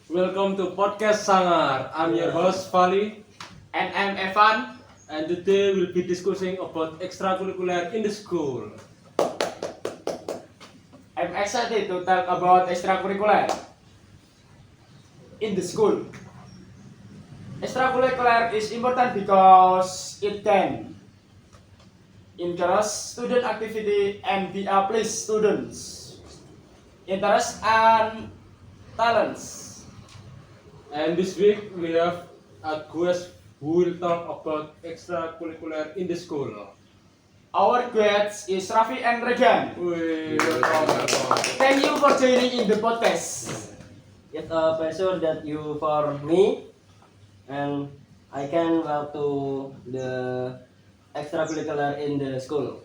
Welcome to Podcast Sangar. I'm your host Fali, And I'm Evan. and today we'll be discussing about extracurricular in the school. I'm excited to talk about extracurricular in the school. Extracurricular is important because it can encourage student activity and please students' interests and talents. And this week we have a guest who will talk about extracurricular in the school. Our guest is Raffi and Regan. Welcome. Thank you for joining in the podcast. It's a pleasure that you for me, and I can welcome to the extracurricular in the school.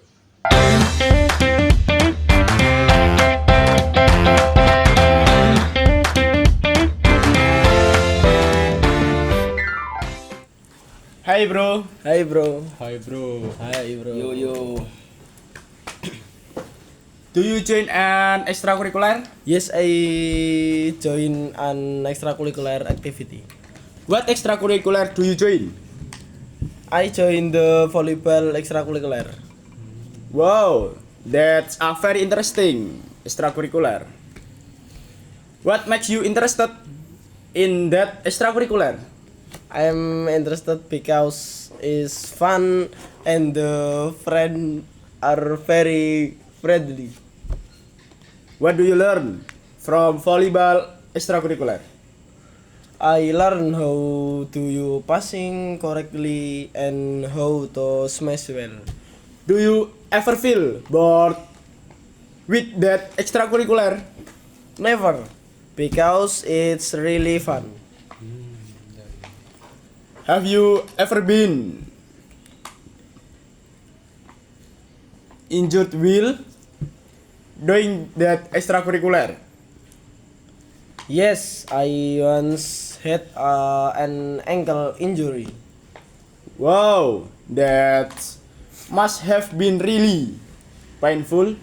Hi bro. Hi bro. Hi bro. Hi bro. Yo. Do you join an extracurricular? Yes, I join an extracurricular activity. What extracurricular do you join? I join the volleyball extracurricular. Wow, that's a very interesting extracurricular. What makes you interested in that extracurricular? I'm interested because it's fun and the friends are very friendly. What do you learn from volleyball extracurricular? I learn how to you passing correctly and how to smash well. Do you ever feel bored with that extracurricular? Never, because it's really fun. Have you ever been injured while doing that extracurricular? Yes, I once had an ankle injury. Wow, that must have been really painful.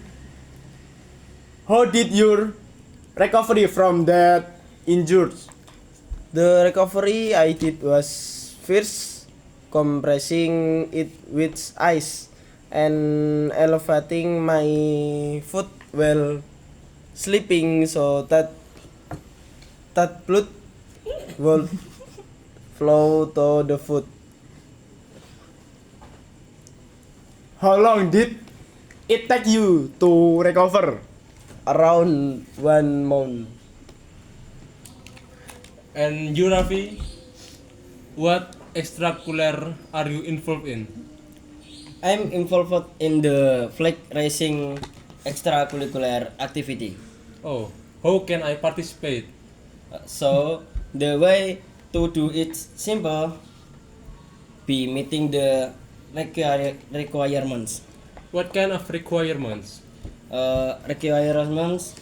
How did your recovery from that injury? The recovery I did was first compressing it with ice and elevating my foot while sleeping so that blood would flow to the foot. How long did it take you to recover? Around 1 month. And you Rafi, what extracurricular are you involved in? I'm involved in the flag racing extracurricular activity. Oh, how can I participate? So the way to do it simple, be meeting the requirements. What kind of requirements? Requirements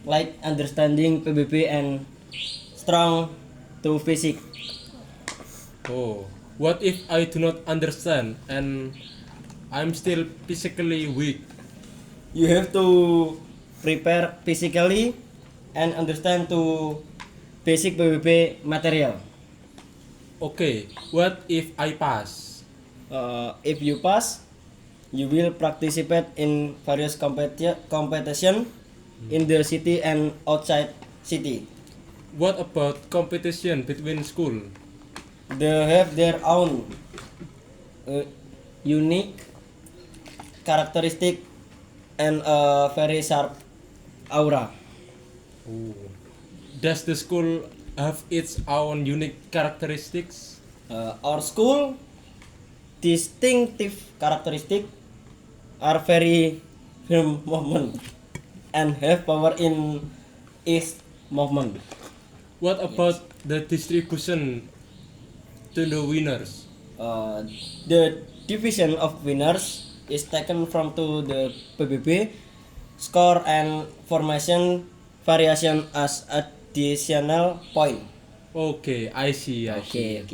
like understanding PBB and strong to physique. Oh, what if I do not understand and I'm still physically weak? You have to prepare physically and understand to basic PBB material. Okay, what if I pass? If you pass, you will participate in various competition in the city and outside city. What about competition between school? They have their own unique characteristic and a very sharp aura. Does the school have its own unique characteristics? Our school distinctive characteristic are very firm movement and have power in its movement. What about the distribution to the winners? The division of winners is taken from to the PBB score and formation variation as additional point. Okay, I see. Okay.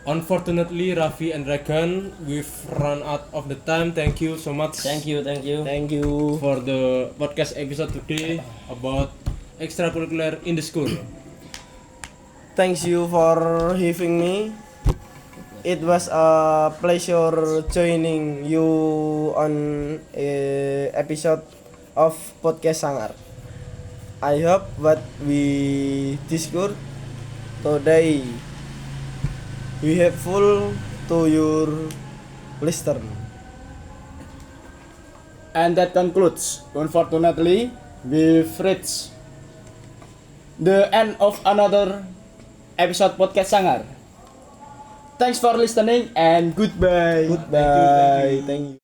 Unfortunately, Raffi and Regan, we've run out of the time. Thank you so much. Thank you. Thank you for the podcast episode today about extracurricular in the school. thanks you for having me. It was a pleasure joining you on a episode of Podcast Sangar. I hope what we discussed today we helpful to your listener. And that concludes. Unfortunately, we've reached the end of another episode Podcast Sangar. Thanks for listening and goodbye. Goodbye. Thank you.